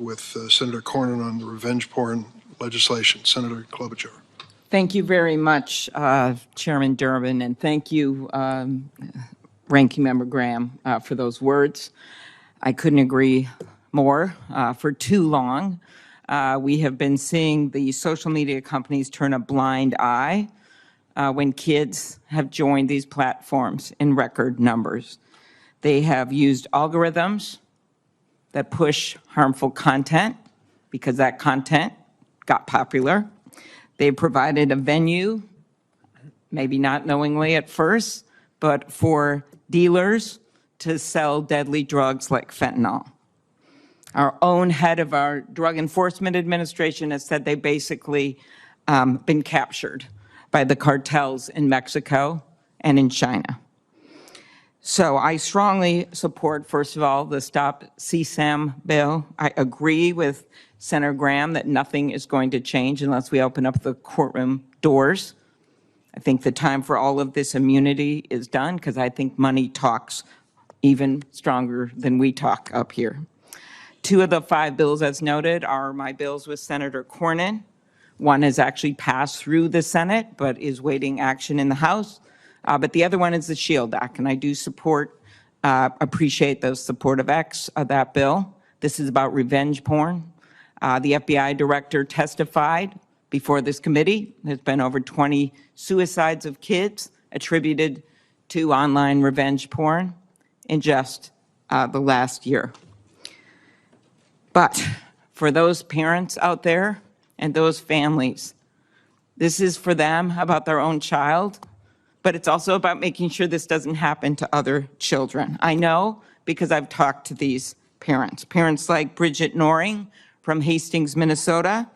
with Senator Cornyn on the revenge porn legislation. Senator Klobuchar. Thank you very much, Chairman Durbin, and thank you, Ranking Member Graham, for those words. I couldn't agree more. For too long, we have been seeing the social media companies turn a blind eye when kids have joined these platforms in record numbers. They have used algorithms that push harmful content because that content got popular. They provided a venue, maybe not knowingly at first, but for dealers to sell deadly drugs like fentanyl. Our own head of our Drug Enforcement Administration has said they've basically been captured by the cartels in Mexico and in China. So I strongly support, first of all, the Stop CSAM bill. I agree with Senator Graham that nothing is going to change unless we open up the courtroom doors. I think the time for all of this immunity is done because I think money talks even stronger than we talk up here. 2 of the 5 bills, as noted, are my bills with Senator Cornyn. One has actually passed through the Senate but is waiting action in the House. But the other one is the SHIELD Act, and I do appreciate the support of that bill. This is about revenge porn. The FBI director testified before this committee. There's been over 20 suicides of kids attributed to online revenge porn in just the last year. But for those parents out there and those families, this is for them about their own child, but it's also about making sure this doesn't happen to other children. I know because I've talked to these parents. Parents like Bridget Noring from Hastings, Minnesota,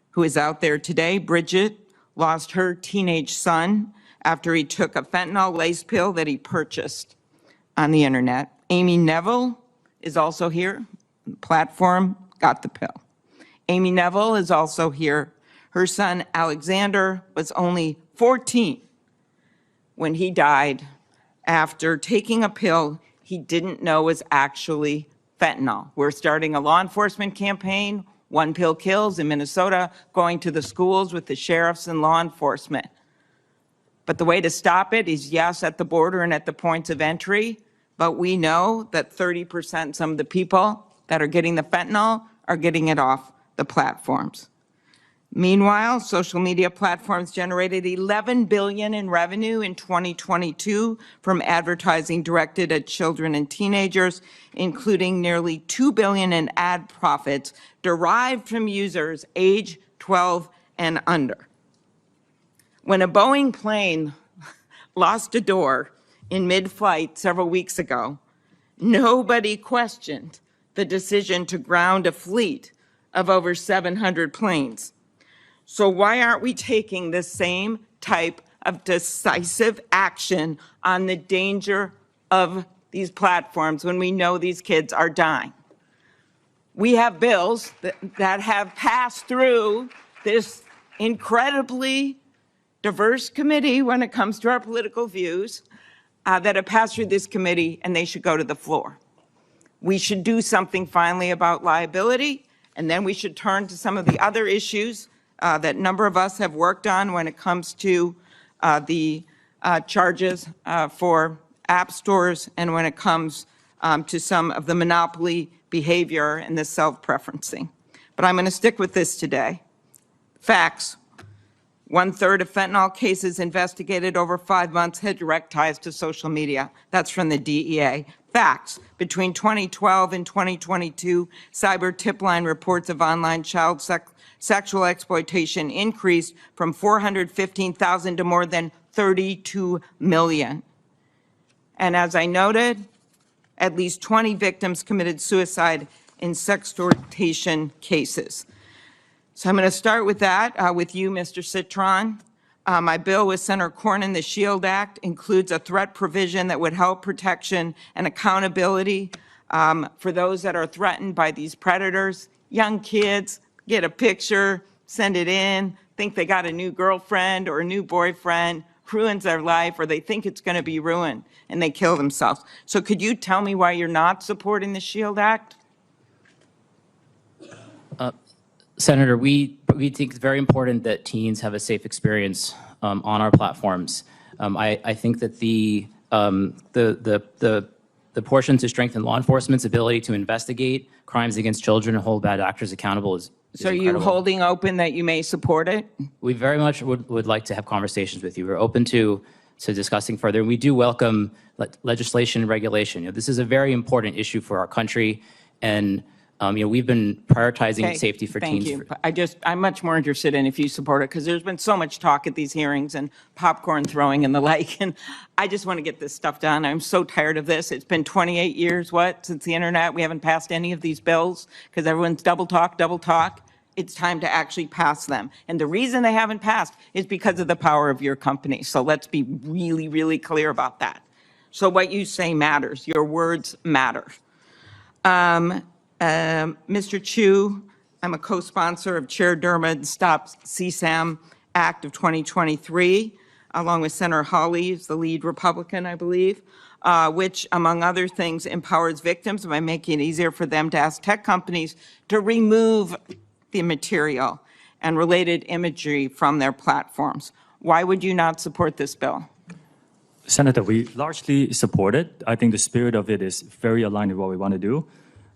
who is out there today. Bridget lost her teenage son after he took a fentanyl lace pill that he purchased on the internet. Amy Neville is also here. Platform got the pill. Amy Neville is also here. Her son Alexander was only 14 when he died after taking a pill he didn't know was actually fentanyl. We're starting a law enforcement campaign, One Pill Kills in Minnesota, going to the schools with the sheriffs and law enforcement. But the way to stop it is, yes, at the border and at the points of entry, but we know that 30% some of the people that are getting the fentanyl are getting it off the platforms. Meanwhile, social media platforms generated $11 billion in revenue in 2022 from advertising directed at children and teenagers, including nearly $2 billion in ad profits derived from users age 12 and under. When a Boeing plane lost a door in mid-flight several weeks ago, nobody questioned the decision to ground a fleet of over 700 planes. So why aren't we taking the same type of decisive action on the danger of these platforms when we know these kids are dying? We have bills that have passed through this incredibly diverse committee when it comes to our political views, that have passed through this committee, and they should go to the floor. We should do something finally about liability, and then we should turn to some of the other issues that a number of us have worked on when it comes to the charges for app stores and when it comes to some of the monopoly behavior and the self-preferencing. But I'm going to stick with this today. Facts. 1/3 of fentanyl cases investigated over 5 months had direct ties to social media. That's from the DEA. Facts. Between 2012 and 2022, cyber tip line reports of online child sexual exploitation increased from 415,000 to more than 32 million. And as I noted, at least 20 victims committed suicide in sextortion cases. So I'm going to start with that, with you, Mr. Citron. My bill with Senator Cornyn, the SHIELD Act, includes a threat provision that would help protection and accountability for those that are threatened by these predators. Young kids get a picture, send it in, think they got a new girlfriend or a new boyfriend, ruins their life, or they think it's going to be ruined, and they kill themselves. So could you tell me why you're not supporting the SHIELD Act? Senator, we think it's very important that teens have a safe experience on our platforms. I think that the portion to strengthen law enforcement's ability to investigate crimes against children and hold bad actors accountable is So are you incredible. holding open that you may support it? We very much would like to have conversations with you. We're open to discussing further. And we do welcome legislation and regulation. This is a very important issue for our country. And we've been prioritizing Okay, safety for thank teens. you. I'm much more interested in if you support it, because there's been so much talk at these hearings and popcorn throwing and the like, and I just want to get this stuff done. I'm so tired of this. It's been 28 years, since the internet? We haven't passed any of these bills because everyone's double talk, double talk. It's time to actually pass them. And the reason they haven't passed is because of the power of your company. So let's be really, really clear about that. So what you say matters. Your words matter. Mr. Chu, I'm a co-sponsor of Chair Dermot's Stop CSAM Act of 2023, along with Senator Hawley, who's the lead Republican, I believe, which, among other things, empowers victims by making it easier for them to ask tech companies to remove the material and related imagery from their platforms. Why would you not support this bill? Senator, we largely support it. I think the spirit of it is very aligned with what we want to do.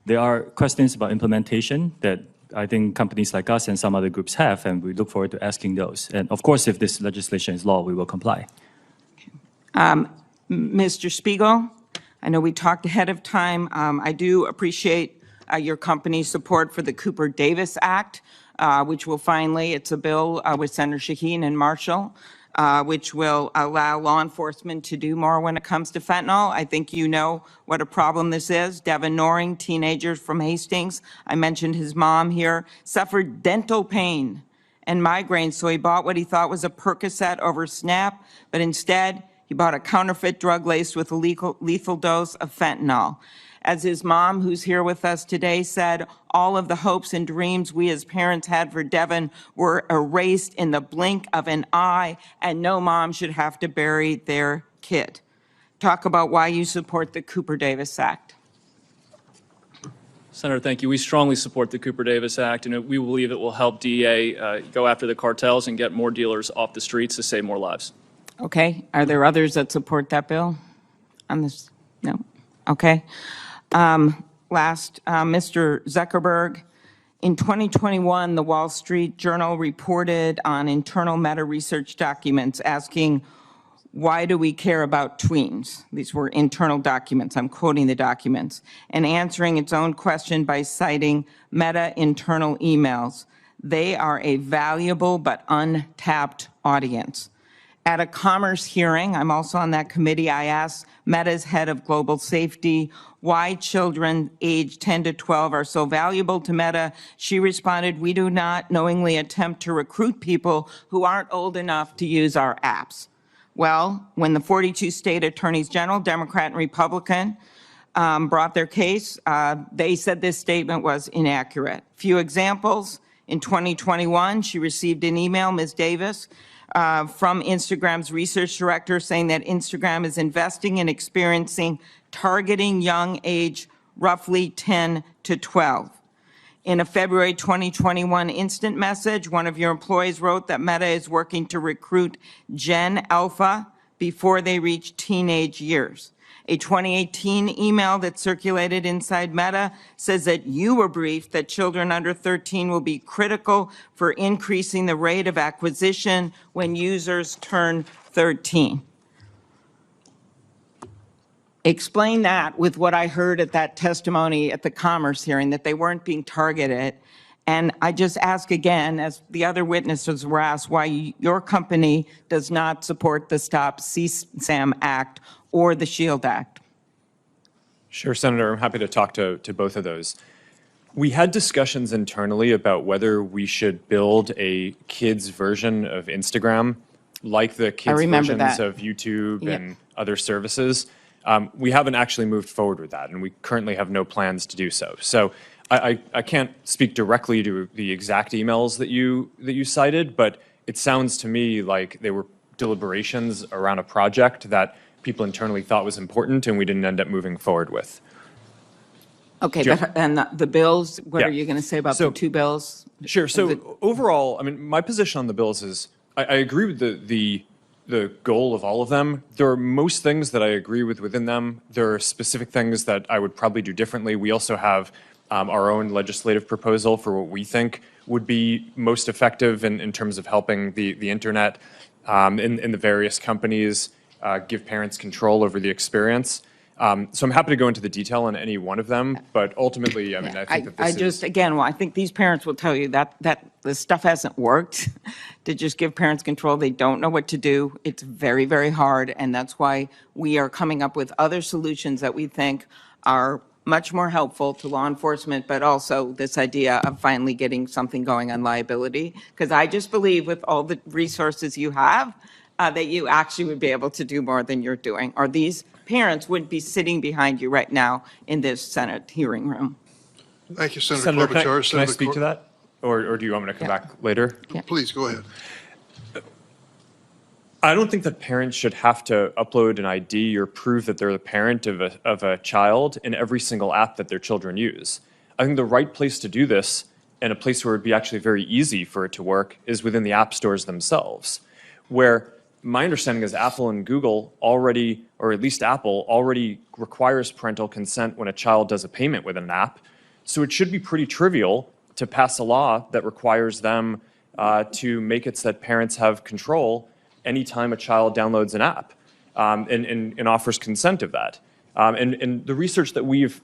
There are questions about implementation that I think companies like us and some other groups have, and we look forward to asking those. And of course, if this legislation is law, we will comply. Mr. Spiegel, I know we talked ahead of time. I do appreciate your company's support for the Cooper Davis Act, which will finally, it's a bill with Senator Shaheen and Marshall, which will allow law enforcement to do more when it comes to fentanyl. I think you know what a problem this is. Devin Noring, teenager from Hastings, I mentioned his mom here, suffered dental pain and migraines, so he bought what he thought was a Percocet over Snap, but instead he bought a counterfeit drug laced with a lethal dose of fentanyl. As his mom, who's here with us today, said, all of the hopes and dreams we as parents had for Devin were erased in the blink of an eye, and no mom should have to bury their kid. Talk about why you support the Cooper Davis Act. Senator, thank you. We strongly support the Cooper Davis Act, and we believe it will help DEA go after the cartels and get more dealers off the streets to save more lives. Okay. Are there others that support that bill on this? No. Okay. Mr. Zuckerberg, in 2021, the Wall Street Journal reported on internal Meta research documents asking, why do we care about tweens? These were internal documents. I'm quoting the documents. And answering its own question by citing Meta internal emails. They are a valuable but untapped audience. At a commerce hearing, I'm also on that committee, I asked Meta's head of global safety why children aged 10 to 12 are so valuable to Meta. She responded, we do not knowingly attempt to recruit people who aren't old enough to use our apps. Well, when the 42 state attorneys general, Democrat and Republican, brought their case, they said this statement was inaccurate. Few examples. In 2021, she received an email, Ms. Davis, from Instagram's research director saying that Instagram is investing in experiencing targeting young age roughly 10 to 12. In a February 2021 instant message, one of your employees wrote that Meta is working to recruit Gen Alpha before they reach teenage years. A 2018 email that circulated inside Meta says that you were briefed that children under 13 will be critical for increasing the rate of acquisition when users turn 13. Explain that with what I heard at that testimony at the Commerce hearing, that they weren't being targeted. And I just ask again, as the other witnesses were asked, why your company does not support the Stop CSAM Act or the SHIELD Act. Sure, Senator. I'm happy to talk to both of those. We had discussions internally about whether we should build a kids version of Instagram, like the kids versions of YouTube and other services. We haven't actually moved forward with that, and we currently have no plans to do so. So I can't speak directly to the exact emails that you cited, but it sounds to me like they were deliberations around a project that people internally thought was important and we didn't end up moving forward with. Okay, Sure. but, and the bills, what Yeah. are you going to say about So- the two bills? Sure. Is it- So overall, I mean, my position on the bills is I agree with the goal of all of them. There are most things that I agree with within them. There are specific things that I would probably do differently. We also have our own legislative proposal for what we think would be most effective in terms of helping the internet in the various companies give parents control over the experience. So I'm happy to go into the detail on any one of them, but ultimately, I mean, I think that I this just, is. again, well, I think these parents will tell you that this stuff hasn't worked, to just give parents control. They don't know what to do. It's very, very hard, and that's why we are coming up with other solutions that we think are much more helpful to law enforcement, but also this idea of finally getting something going on liability. Because I just believe with all the resources you have, that you actually would be able to do more than you're doing, or these parents wouldn't be sitting behind you right now in this Senate hearing room. Thank you, Senator Senator, Klobuchar. can I Senator speak to that? Or do you want me to come Yeah. back later? Please, go ahead. I don't think that parents should have to upload an ID or prove that they're the parent of a child in every single app that their children use. I think the right place to do this, and a place where it'd be actually very easy for it to work, is within the app stores themselves, where my understanding is Apple and Google already, or at least Apple, already requires parental consent when a child does a payment with an app. So it should be pretty trivial to pass a law that requires them to make it so that parents have control anytime a child downloads an app and offers consent of that. And the research that we've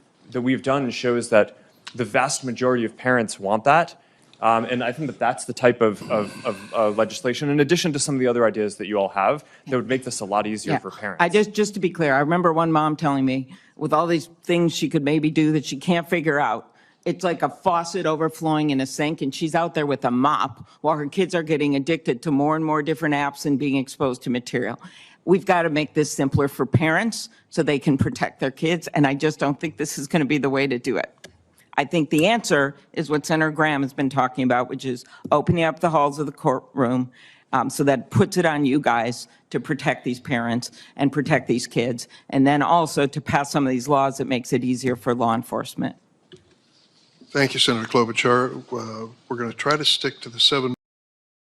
done shows that the vast majority of parents want that. And I think that that's the type of legislation, in addition to some of the other ideas that you all have, that would make this a lot easier for parents. I just to be clear, I remember one mom telling me, with all these things she could maybe do that she can't figure out, it's like a faucet overflowing in a sink, and she's out there with a mop while her kids are getting addicted to more and more different apps and being exposed to material. We've got to make this simpler for parents so they can protect their kids, and I just don't think this is going to be the way to do it. I think the answer is what Senator Graham has been talking about, which is opening up the halls of the courtroom so that puts it on you guys to protect these parents and protect these kids, and then also to pass some of these laws that makes it easier for law enforcement. Thank you, Senator Klobuchar. We're going to try to stick to the 7